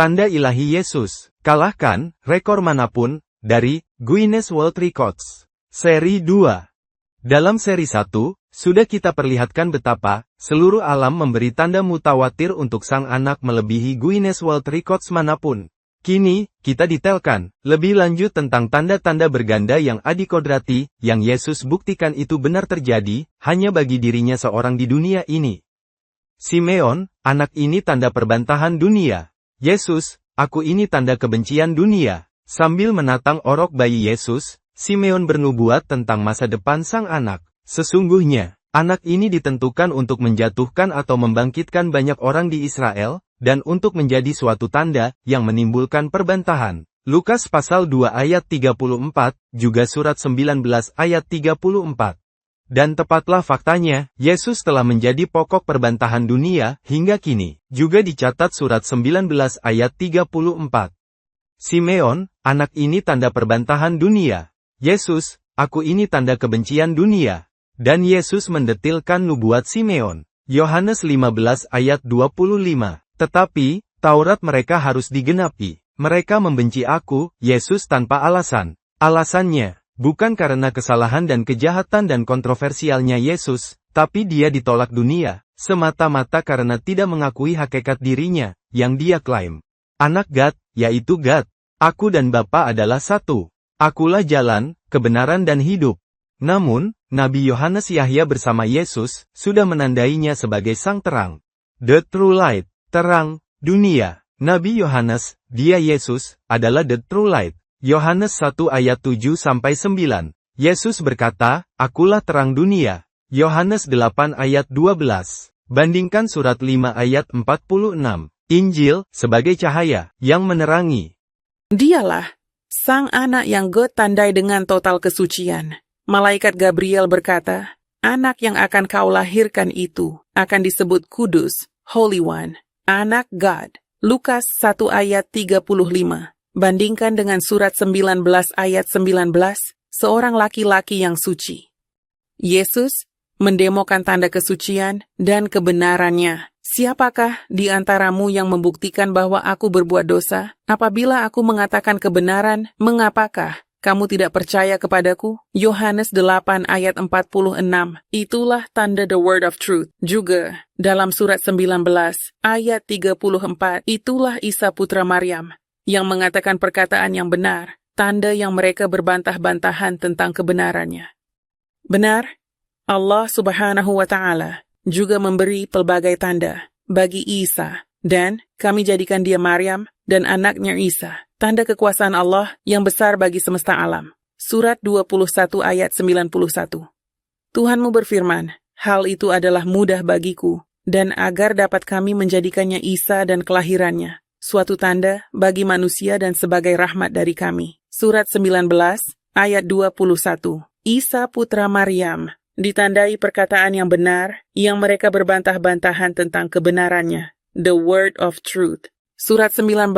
Tanda ilahi Yesus, kalahkan rekor manapun, dari Guinness World Records. Seri 2. Dalam seri 1, sudah kita perlihatkan betapa seluruh alam memberi tanda mutawatir untuk sang anak melebihi Guinness World Records manapun. Kini, kita detailkan lebih lanjut tentang tanda-tanda berganda yang adikodrati, yang Yesus buktikan itu benar terjadi, hanya bagi dirinya seorang di dunia ini. Simeon, anak ini tanda perbantahan dunia. Yesus, aku ini tanda kebencian dunia. Sambil menatang orok bayi Yesus, Simeon bernubuat tentang masa depan sang anak. Sesungguhnya, anak ini ditentukan untuk menjatuhkan atau membangkitkan banyak orang di Israel, dan untuk menjadi suatu tanda yang menimbulkan perbantahan. Lukas pasal 2 ayat 34, juga surat 19 ayat 34. Dan tepatlah faktanya, Yesus telah menjadi pokok perbantahan dunia hingga kini. Juga dicatat surat 19 ayat 34. Simeon, anak ini tanda perbantahan dunia. Yesus, aku ini tanda kebencian dunia. Dan Yesus mendetilkan nubuat Simeon. Yohanes 15 ayat 25. Tetapi, Taurat mereka harus digenapi. Mereka membenci aku, Yesus tanpa alasan. Alasannya, bukan karena kesalahan dan kejahatan dan kontroversialnya Yesus, tapi dia ditolak dunia, semata-mata karena tidak mengakui hakikat dirinya, yang dia klaim. Anak Gad, yaitu Gad. Aku dan Bapa adalah satu. Akulah jalan, kebenaran dan hidup. Namun, Nabi Yohanes Yahya bersama Yesus, sudah menandainya sebagai sang terang. The True Light. Terang, dunia. Nabi Yohanes, dia Yesus, adalah the true light. Yohanes 1 ayat 7-9. Yesus berkata, akulah terang dunia. Yohanes 8 ayat 12. Bandingkan surat 5 ayat 46. Injil, sebagai cahaya, yang menerangi. Dialah, sang anak yang God tandai dengan total kesucian. Malaikat Gabriel berkata, anak yang akan kau lahirkan itu, akan disebut kudus, Holy One. Anak God. Lukas 1 ayat 35. Bandingkan dengan surat 19 ayat 19, seorang laki-laki yang suci. Yesus mendemokan tanda kesucian dan kebenarannya. Siapakah di antaramu yang membuktikan bahwa aku berbuat dosa? Apabila aku mengatakan kebenaran, mengapakah kamu tidak percaya kepadaku? Yohanes 8 ayat 46. Itulah tanda the word of truth. Juga, dalam surat 19 ayat 34, itulah Isa putra Maryam, yang mengatakan perkataan yang benar, tanda yang mereka berbantah-bantahan tentang kebenarannya. Benar, Allah subhanahu wa ta'ala juga memberi pelbagai tanda bagi Isa, dan kami jadikan dia Maryam dan anaknya Isa, tanda kekuasaan Allah yang besar bagi semesta alam. Surat 21 ayat 91. Tuhanmu berfirman, hal itu adalah mudah bagiku, dan agar dapat kami menjadikannya Isa dan kelahirannya, suatu tanda bagi manusia dan sebagai rahmat dari kami. Surat 19 ayat 21. Isa putra Maryam, ditandai perkataan yang benar, yang mereka berbantah-bantahan tentang kebenarannya. The word of truth. Surat 19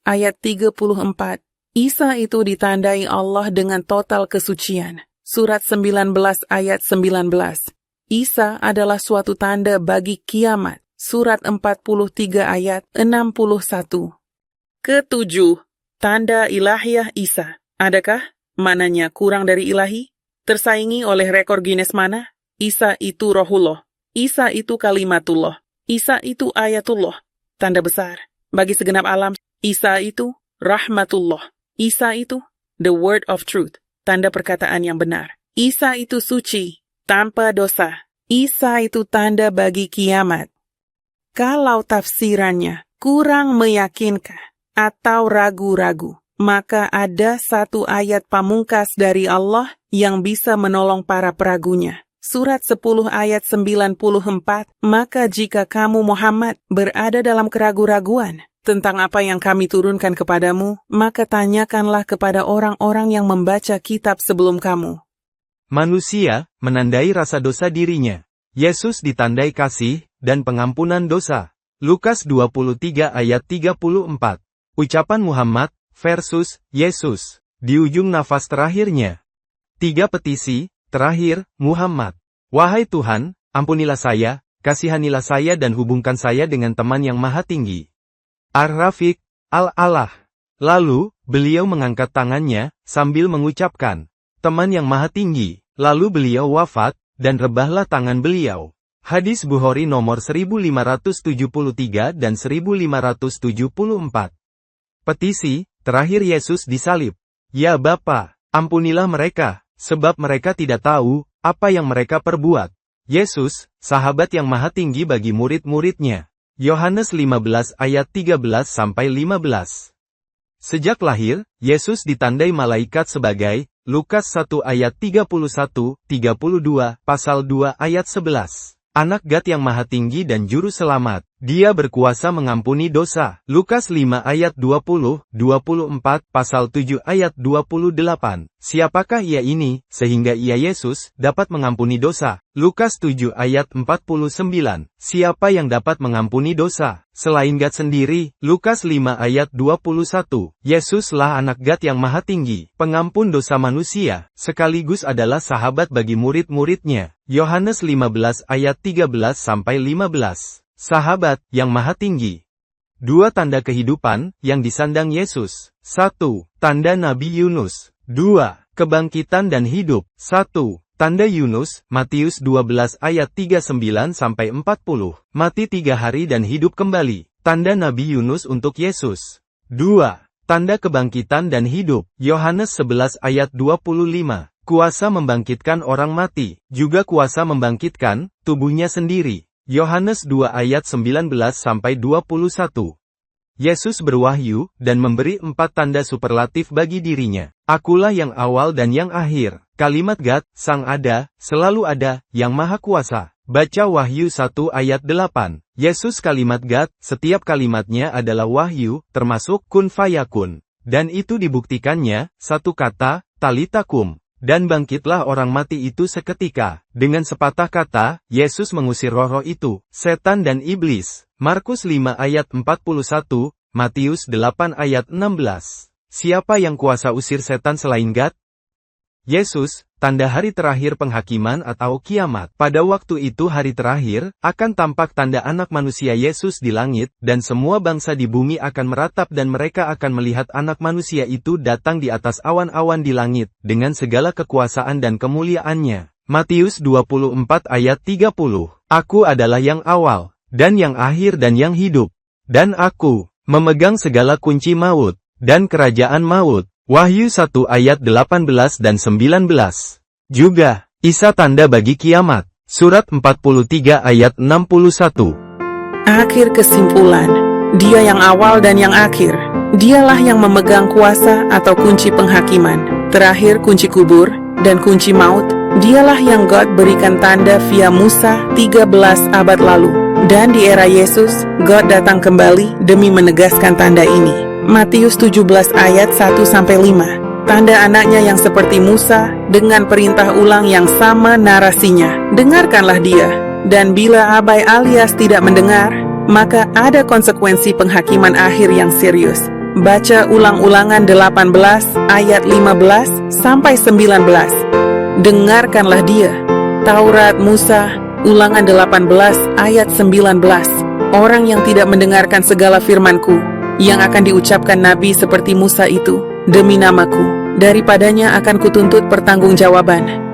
ayat 34. Isa itu ditandai Allah dengan total kesucian. Surat 19 ayat 19. Isa adalah suatu tanda bagi kiamat. Surat 43 ayat 61. Ketujuh, tanda ilahiyah Isa. Adakah mananya kurang dari ilahi? Tersaingi oleh rekor Guinness mana? Isa itu Rohullah. Isa itu Kalimatullah. Isa itu Ayatullah. Tanda besar bagi segenap alam. Isa itu Rahmatullah. Isa itu the word of truth, tanda perkataan yang benar. Isa itu suci, tanpa dosa. Isa itu tanda bagi kiamat. Kalau tafsirannya kurang meyakinkan atau ragu-ragu, maka ada satu ayat pamungkas dari Allah yang bisa menolong para peragunya. Surat 10 ayat 94, maka jika kamu Muhammad berada dalam keraguan-raguan tentang apa yang kami turunkan kepadamu, maka tanyakanlah kepada orang-orang yang membaca kitab sebelum kamu. Manusia menandai rasa dosa dirinya. Yesus ditandai kasih dan pengampunan dosa. Lukas 23 ayat 34. Ucapan Muhammad versus Yesus di ujung nafas terakhirnya. 3 petisi terakhir, Muhammad. Wahai Tuhan, ampunilah saya, kasihanilah saya dan hubungkan saya dengan teman yang maha tinggi. Ar-Rafiq Allah. Lalu, beliau mengangkat tangannya, sambil mengucapkan, Teman yang Maha Tinggi. Lalu beliau wafat, dan rebahlah tangan beliau. Hadis Bukhari nomor 1573 dan 1574. Petisi, terakhir Yesus disalib. Ya Bapa, ampunilah mereka, sebab mereka tidak tahu, apa yang mereka perbuat. Yesus, sahabat yang Maha Tinggi bagi murid-muridnya. Yohanes 15 ayat 13-15. Sejak lahir, Yesus ditandai malaikat sebagai, Lukas 1 ayat 31-32, pasal 2 ayat 11. Anak Gad yang Maha Tinggi dan Juru Selamat. Dia berkuasa mengampuni dosa. Lukas 5 ayat 20-24, pasal 7 ayat 28. Siapakah ia ini, sehingga ia Yesus, dapat mengampuni dosa? Lukas 7 ayat 49. Siapa yang dapat mengampuni dosa? Selain Gad sendiri, Lukas 5 ayat 21. Yesuslah anak Gad yang Maha Tinggi, pengampun dosa manusia, sekaligus adalah sahabat bagi murid-muridnya. Yohanes 15 ayat 13-15. Sahabat yang Maha Tinggi. 2 tanda kehidupan yang disandang Yesus. 1. Tanda Nabi Yunus. 2. Kebangkitan dan hidup. 1. Tanda Yunus, Matius 12 ayat 39-40. Mati 3 hari dan hidup kembali. Tanda Nabi Yunus untuk Yesus. 2. Tanda kebangkitan dan hidup. Yohanes 11 ayat 25. Kuasa membangkitkan orang mati, juga kuasa membangkitkan tubuhnya sendiri. Yohanes 2 ayat 19-21. Yesus berwahyu, dan memberi 4 tanda superlatif bagi dirinya. Akulah yang awal dan yang akhir. Kalimat Gad, Sang Ada, selalu ada, yang Maha Kuasa. Baca Wahyu 1 ayat 8. Yesus kalimat Gad, setiap kalimatnya adalah wahyu, termasuk kun fayakun. Dan itu dibuktikannya, satu kata, talitakum. Dan bangkitlah orang mati itu seketika. Dengan sepatah kata, Yesus mengusir roh-roh itu, setan dan iblis. Markus 5 ayat 41, Matius 8 ayat 16. Siapa yang kuasa usir setan selain Gad? Yesus, tanda hari terakhir penghakiman atau kiamat. Pada waktu itu hari terakhir, akan tampak tanda anak manusia Yesus di langit, dan semua bangsa di bumi akan meratap dan mereka akan melihat anak manusia itu datang di atas awan-awan di langit, dengan segala kekuasaan dan kemuliaannya. Matius 24 ayat 30. Aku adalah yang awal, dan yang akhir dan yang hidup. Dan aku, memegang segala kunci maut, dan kerajaan maut. Wahyu 1 ayat 18 dan 19. Juga, Isa tanda bagi kiamat. Surat 43 ayat 61. Akhir kesimpulan, Dia yang awal dan yang akhir. Dialah yang memegang kuasa atau kunci penghakiman. Terakhir kunci kubur, dan kunci maut. Dialah yang God berikan tanda via Musa 13 abad lalu. Dan di era Yesus, God datang kembali demi menegaskan tanda ini. Matius 17 ayat 1-5. Tanda anaknya yang seperti Musa, dengan perintah ulang yang sama narasinya. Dengarkanlah dia. Dan bila abai alias tidak mendengar, maka ada konsekuensi penghakiman akhir yang serius. Baca ulang-ulangan 18 ayat 15-19. Dengarkanlah dia. Taurat Musa, ulangan 18 ayat 19. Orang yang tidak mendengarkan segala firman-Ku, yang akan diucapkan Nabi seperti Musa itu, demi namaku, daripadanya akan kutuntut pertanggungjawaban.